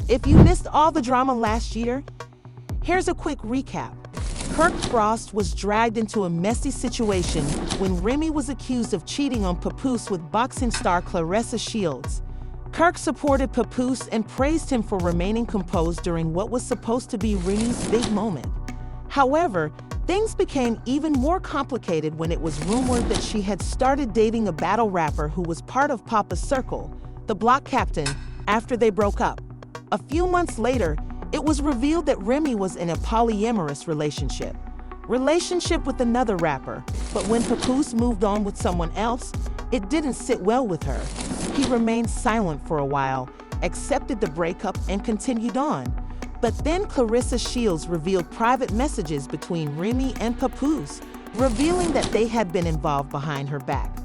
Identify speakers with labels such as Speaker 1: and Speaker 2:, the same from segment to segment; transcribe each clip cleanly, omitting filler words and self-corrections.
Speaker 1: If you missed all the drama last year, here's a quick recap. Kirk Frost was dragged into a messy situation when Remy was accused of cheating on Papoose with boxing star Claressa Shields. Kirk supported Papoose and praised him for remaining composed during what was supposed to be Remy's big moment. However, things became even more complicated when it was rumored that she had started dating a battle rapper who was part of Papa's circle, the Block Captain, after they broke up. A few months later, it was revealed that Remy was in a polyamorous relationship with another rapper, but when Papoose moved on with someone else, it didn't sit well with her. He remained silent for a while, accepted the breakup, and continued on. But then Claressa Shields revealed private messages between Remy and Papoose, revealing that they had been involved behind her back.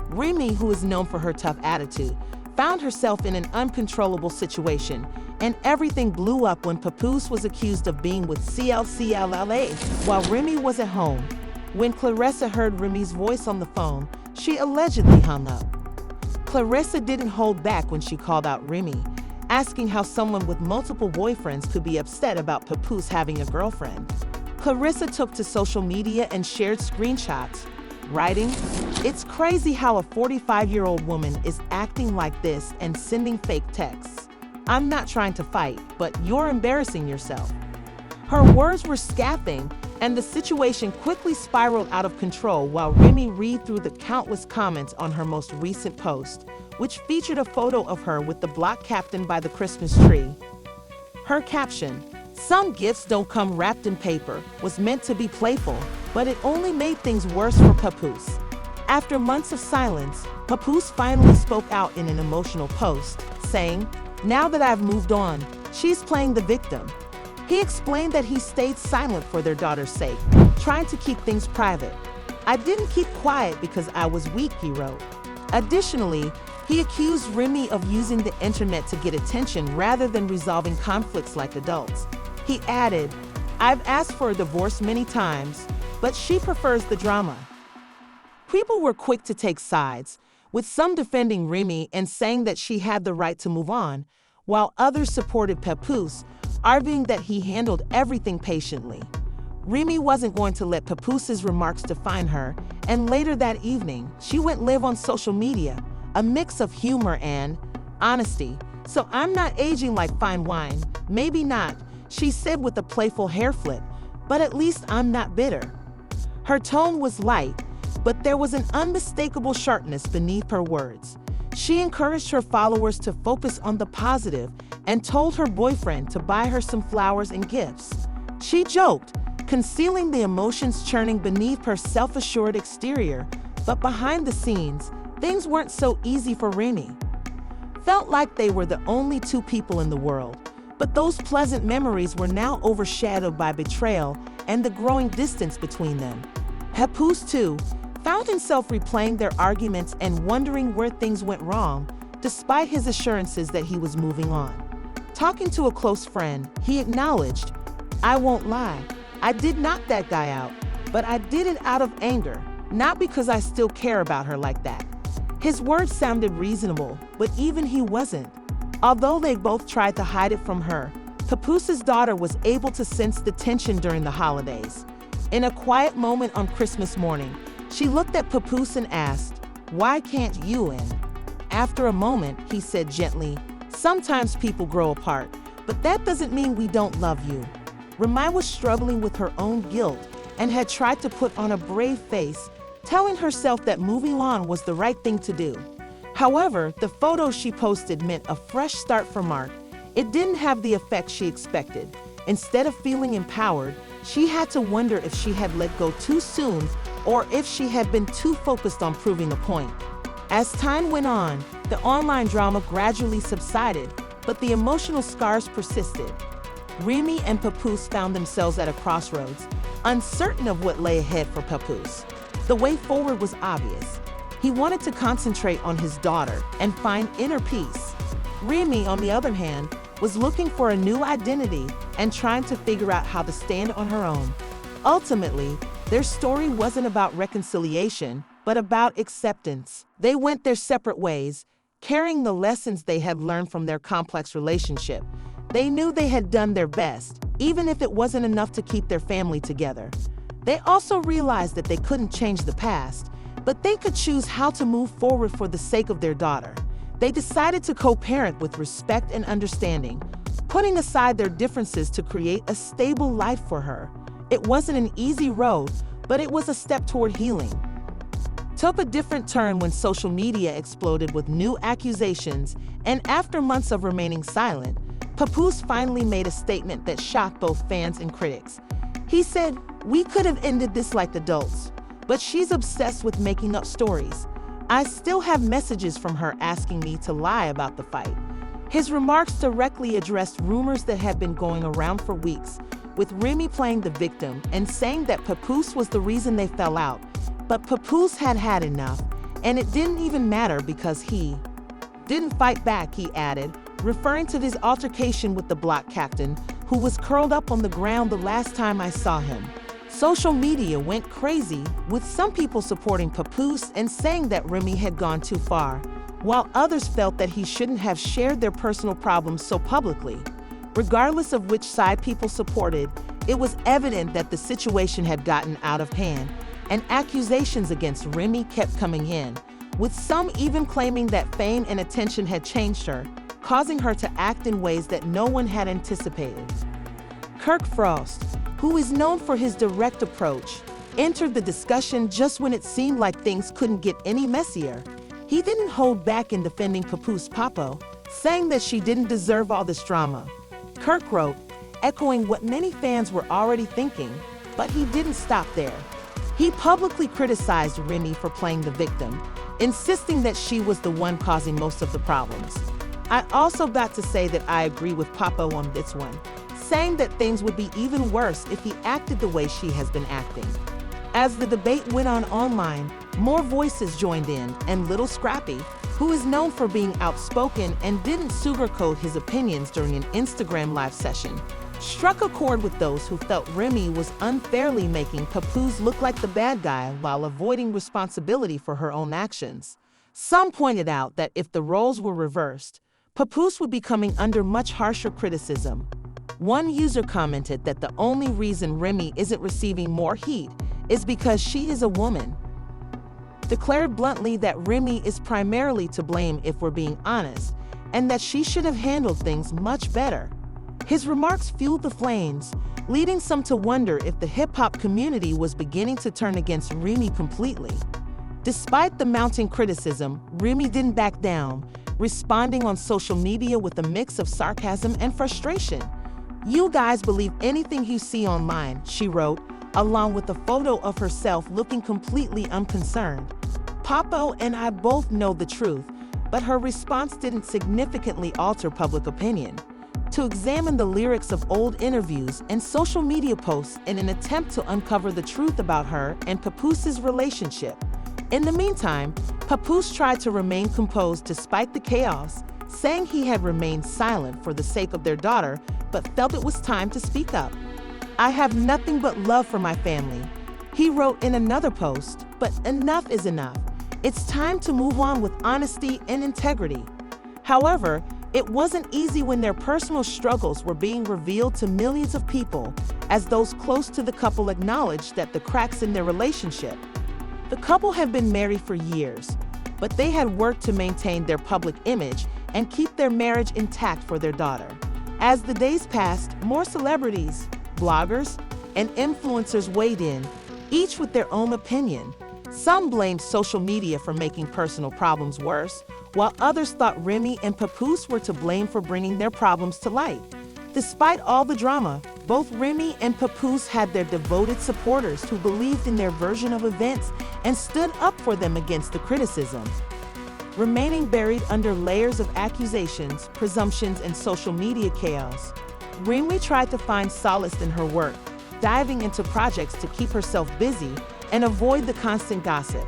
Speaker 1: Remy, who is known for her tough attitude, found herself in an uncontrollable situation, and everything blew up when Papoose was accused of being with CLCLLA while Remy was at home. When Claressa heard Remy's voice on the phone, she allegedly hung up. Claressa didn't hold back when she called out Remy, asking how someone with multiple boyfriends could be upset about Papoose having a girlfriend. Claressa took to social media and shared screenshots, writing, "It's crazy how a 45-year-old woman is acting like this and sending fake texts. I'm not trying to fight, but you're embarrassing yourself." Her words were scathing, and the situation quickly spiraled out of control while Remy read through the countless comments on her most recent post, which featured a photo of her with the Block Captain by the Christmas tree. Her caption, "Some gifts don't come wrapped in paper," was meant to be playful, but it only made things worse for Papoose. After months of silence, Papoose finally spoke out in an emotional post, saying, "Now that I've moved on, she's playing the victim." He explained that he stayed silent for their daughter's sake, trying to keep things private. "I didn't keep quiet because I was weak," he wrote. Additionally, he accused Remy of using the internet to get attention rather than resolving conflicts like adults. He added, "I've asked for a divorce many times, but she prefers the drama." People were quick to take sides, with some defending Remy and saying that she had the right to move on, while others supported Papoose, arguing that he handled everything patiently. Remy wasn't going to let Papoose's remarks define her, and later that evening, she went live on social media, a mix of humor and honesty. "So I'm not aging like fine wine, maybe not," she said with a playful hair flip, "but at least I'm not bitter." Her tone was light, but there was an unmistakable sharpness beneath her words. She encouraged her followers to focus on the positive and told her boyfriend to buy her some flowers and gifts. She joked, concealing the emotions churning beneath her self-assured exterior, but behind the scenes, things weren't so easy for Remy. Felt like they were the only two people in the world, but those pleasant memories were now overshadowed by betrayal and the growing distance between them. Papoose, too, found himself replaying their arguments and wondering where things went wrong, despite his assurances that he was moving on. Talking to a close friend, he acknowledged, "I won't lie, I did knock that guy out, but I did it out of anger, not because I still care about her like that." His words sounded reasonable, but even he wasn't. Although they both tried to hide it from her, Papoose's daughter was able to sense the tension during the holidays. In a quiet moment on Christmas morning, she looked at Papoose and asked, "Why can't you in?" After a moment, he said gently, "Sometimes people grow apart, but that doesn't mean we don't love you." Remy was struggling with her own guilt and had tried to put on a brave face, telling herself that moving on was the right thing to do. However, the photo she posted meant a fresh start for Mark. It didn't have the effect she expected. Instead of feeling empowered, she had to wonder if she had let go too soon or if she had been too focused on proving a point. As time went on, the online drama gradually subsided, but the emotional scars persisted. Remy and Papoose found themselves at a crossroads, uncertain of what lay ahead for Papoose. The way forward was obvious. He wanted to concentrate on his daughter and find inner peace. Remy, on the other hand, was looking for a new identity and trying to figure out how to stand on her own. Ultimately, their story wasn't about reconciliation, but about acceptance. They went their separate ways, carrying the lessons they had learned from their complex relationship. They knew they had done their best, even if it wasn't enough to keep their family together. They also realized that they couldn't change the past, but they could choose how to move forward for the sake of their daughter. They decided to co-parent with respect and understanding, putting aside their differences to create a stable life for her. It wasn't an easy road, but it was a step toward healing. Took a different turn when social media exploded with new accusations, and after months of remaining silent, Papoose finally made a statement that shocked both fans and critics. He said, "We could have ended this like adults, but she's obsessed with making up stories. I still have messages from her asking me to lie about the fight." His remarks directly addressed rumors that had been going around for weeks, with Remy playing the victim and saying that Papoose was the reason they fell out. But Papoose had had enough, and it didn't even matter because he didn't fight back, he added, referring to his altercation with the block captain, who was curled up on the ground the last time I saw him. Social media went crazy, with some people supporting Papoose and saying that Remy had gone too far, while others felt that he shouldn't have shared their personal problems so publicly. Regardless of which side people supported, it was evident that the situation had gotten out of hand, and accusations against Remy kept coming in, with some even claiming that fame and attention had changed her, causing her to act in ways that no one had anticipated. Kirk Frost, who is known for his direct approach, entered the discussion just when it seemed like things couldn't get any messier. He didn't hold back in defending Papoose Papo, saying that she didn't deserve all this drama. Kirk wrote, echoing what many fans were already thinking, but he didn't stop there. He publicly criticized Remy for playing the victim, insisting that she was the one causing most of the problems. I also got to say that I agree with Papo on this one, saying that things would be even worse if he acted the way she has been acting. As the debate went on online, more voices joined in, and Lil Scrappy, who is known for being outspoken and didn't sugarcoat his opinions during an Instagram live session, struck a chord with those who felt Remy was unfairly making Papoose look like the bad guy while avoiding responsibility for her own actions. Some pointed out that if the roles were reversed, Papoose would be coming under much harsher criticism. One user commented that the only reason Remy isn't receiving more heat is because she is a woman. Declared bluntly that Remy is primarily to blame if we're being honest, and that she should have handled things much better. His remarks fueled the flames, leading some to wonder if the hip-hop community was beginning to turn against Remy completely. Despite the mounting criticism, Remy didn't back down, responding on social media with a mix of sarcasm and frustration. "You guys believe anything you see online," she wrote, along with a photo of herself looking completely unconcerned. "Papo and I both know the truth," but her response didn't significantly alter public opinion. To examine the lyrics of old interviews and social media posts in an attempt to uncover the truth about her and Papoose's relationship. In the meantime, Papoose tried to remain composed despite the chaos, saying he had remained silent for the sake of their daughter, but felt it was time to speak up. "I have nothing but love for my family," he wrote in another post, "but enough is enough. It's time to move on with honesty and integrity." However, it wasn't easy when their personal struggles were being revealed to millions of people, as those close to the couple acknowledged that the cracks in their relationship. The couple had been married for years, but they had worked to maintain their public image and keep their marriage intact for their daughter. As the days passed, more celebrities, bloggers, and influencers weighed in, each with their own opinion. Some blamed social media for making personal problems worse, while others thought Remy and Papoose were to blame for bringing their problems to light. Despite all the drama, both Remy and Papoose had their devoted supporters who believed in their version of events and stood up for them against the criticism. Remaining buried under layers of accusations, presumptions, and social media chaos, Remy tried to find solace in her work, diving into projects to keep herself busy and avoid the constant gossip,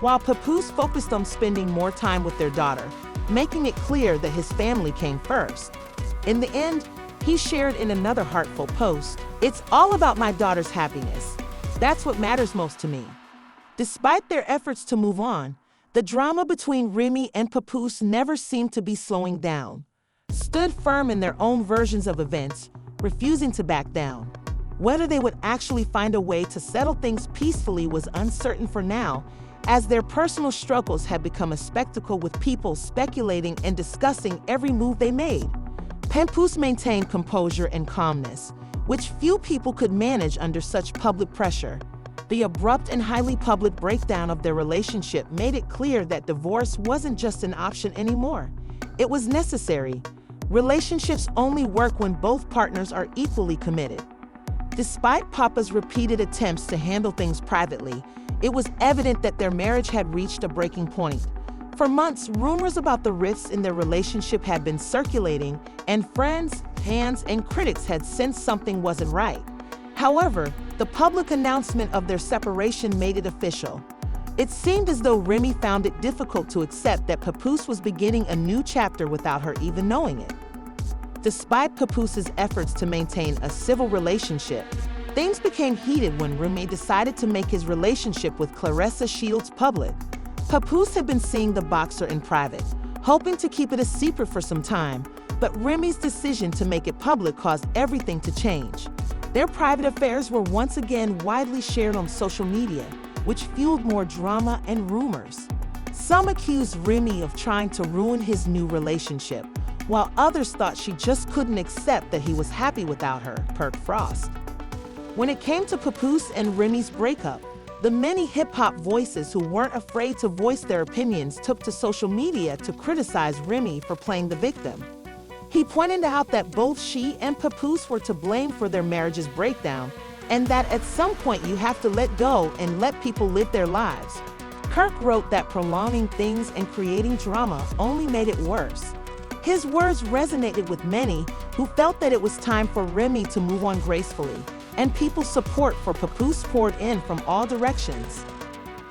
Speaker 1: while Papoose focused on spending more time with their daughter, making it clear that his family came first. In the end, he shared in another heartfelt post, "It's all about my daughter's happiness. That's what matters most to me." Despite their efforts to move on, the drama between Remy and Papoose never seemed to be slowing down. stood firm in their own versions of events, refusing to back down. Whether they would actually find a way to settle things peacefully was uncertain for now, as their personal struggles had become a spectacle with people speculating and discussing every move they made. Papoose maintained composure and calmness, which few people could manage under such public pressure. The abrupt and highly public breakdown of their relationship made it clear that divorce wasn't just an option anymore. It was necessary. Relationships only work when both partners are equally committed. Despite Papa's repeated attempts to handle things privately, it was evident that their marriage had reached a breaking point. For months, rumors about the rifts in their relationship had been circulating, and friends, fans, and critics had sensed something wasn't right. However, the public announcement of their separation made it official. It seemed as though Remy found it difficult to accept that Papoose was beginning a new chapter without her even knowing it. Despite Papoose's efforts to maintain a civil relationship, things became heated when Remy decided to make his relationship with Claressa Shields public. Papoose had been seeing the boxer in private, hoping to keep it a secret for some time, but Remy's decision to make it public caused everything to change. Their private affairs were once again widely shared on social media, which fueled more drama and rumors. Some accused Remy of trying to ruin his new relationship, while others thought she just couldn't accept that he was happy without her, per Frost. When it came to Papoose and Remy's breakup, the many hip-hop voices who weren't afraid to voice their opinions took to social media to criticize Remy for playing the victim. He pointed out that both she and Papoose were to blame for their marriage's breakdown, and that at some point you have to let go and let people live their lives. Kirk wrote that prolonging things and creating drama only made it worse. His words resonated with many who felt that it was time for Remy to move on gracefully, and people's support for Papoose poured in from all directions.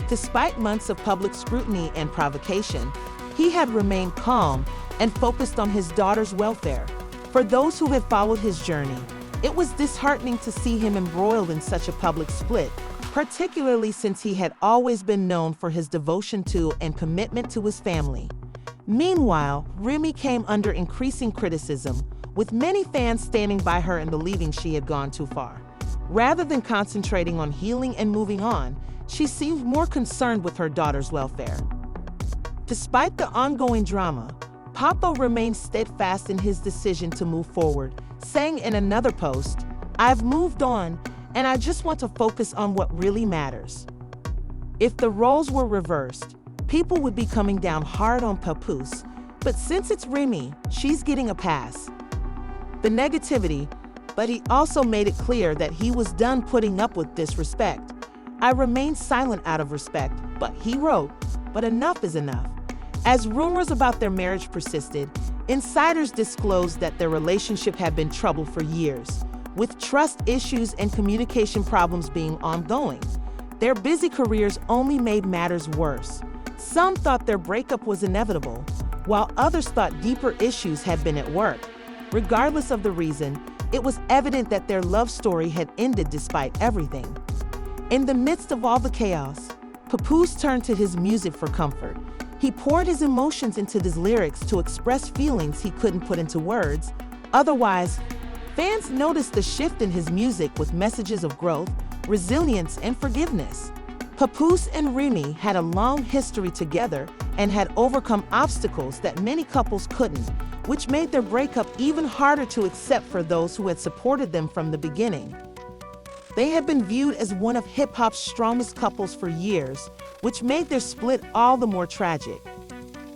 Speaker 1: Despite months of public scrutiny and provocation, he had remained calm and focused on his daughter's welfare. For those who had followed his journey, it was disheartening to see him embroiled in such a public split, particularly since he had always been known for his devotion to and commitment to his family. Meanwhile, Remy came under increasing criticism, with many fans standing by her and believing she had gone too far. Rather than concentrating on healing and moving on, she seemed more concerned with her daughter's welfare. Despite the ongoing drama, Papa remained steadfast in his decision to move forward, saying in another post, "I've moved on, and I just want to focus on what really matters." If the roles were reversed, people would be coming down hard on Papoose, but since it's Remy, she's getting a pass. The negativity, but he also made it clear that he was done putting up with disrespect. "I remained silent out of respect," but he wrote, "but enough is enough." As rumors about their marriage persisted, insiders disclosed that their relationship had been troubled for years, with trust issues and communication problems being ongoing. Their busy careers only made matters worse. Some thought their breakup was inevitable, while others thought deeper issues had been at work. Regardless of the reason, it was evident that their love story had ended despite everything. In the midst of all the chaos, Papoose turned to his music for comfort. He poured his emotions into his lyrics to express feelings he couldn't put into words. Otherwise, fans noticed the shift in his music with messages of growth, resilience, and forgiveness. Papoose and Remy had a long history together and had overcome obstacles that many couples couldn't, which made their breakup even harder to accept for those who had supported them from the beginning. They had been viewed as one of hip-hop's strongest couples for years, which made their split all the more tragic.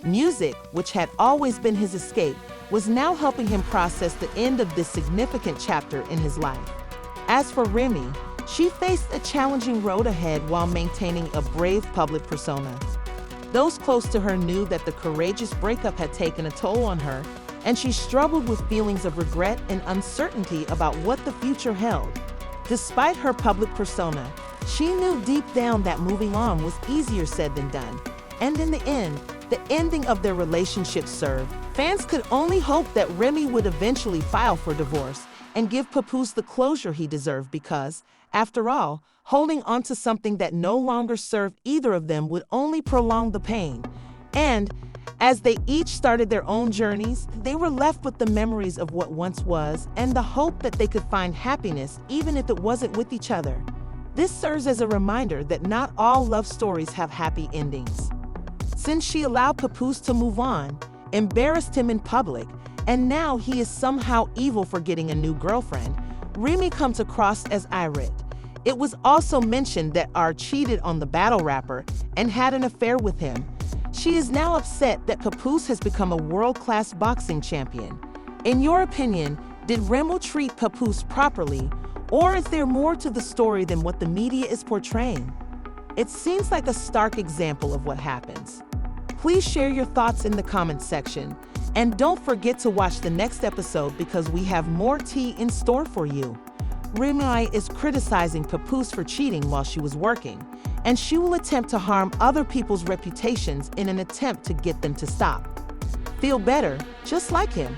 Speaker 1: Music, which had always been his escape, was now helping him process the end of this significant chapter in his life. As for Remy, she faced a challenging road ahead while maintaining a brave public persona. Those close to her knew that the courageous breakup had taken a toll on her, and she struggled with feelings of regret and uncertainty about what the future held. Despite her public persona, she knew deep down that moving on was easier said than done. And in the end, the ending of their relationship served. Fans could only hope that Remy would eventually file for divorce and give Papoose the closure he deserved because, after all, holding on to something that no longer served either of them would only prolong the pain. And as they each started their own journeys, they were left with the memories of what once was and the hope that they could find happiness even if it wasn't with each other. This serves as a reminder that not all love stories have happy endings. Since she allowed Papoose to move on, embarrassed him in public, and now he is somehow evil for getting a new girlfriend, Remy comes across as irate. It was also mentioned that R cheated on the battle rapper and had an affair with him. She is now upset that Papoose has become a world-class boxing champion. In your opinion, did Remy treat Papoose properly, or is there more to the story than what the media is portraying? It seems like a stark example of what happens. Please share your thoughts in the comments section, and don't forget to watch the next episode because we have more tea in store for you. Remy Ma is criticizing Papoose for cheating while she was working, and she will attempt to harm other people's reputations in an attempt to get them to stop. Feel better, just like him.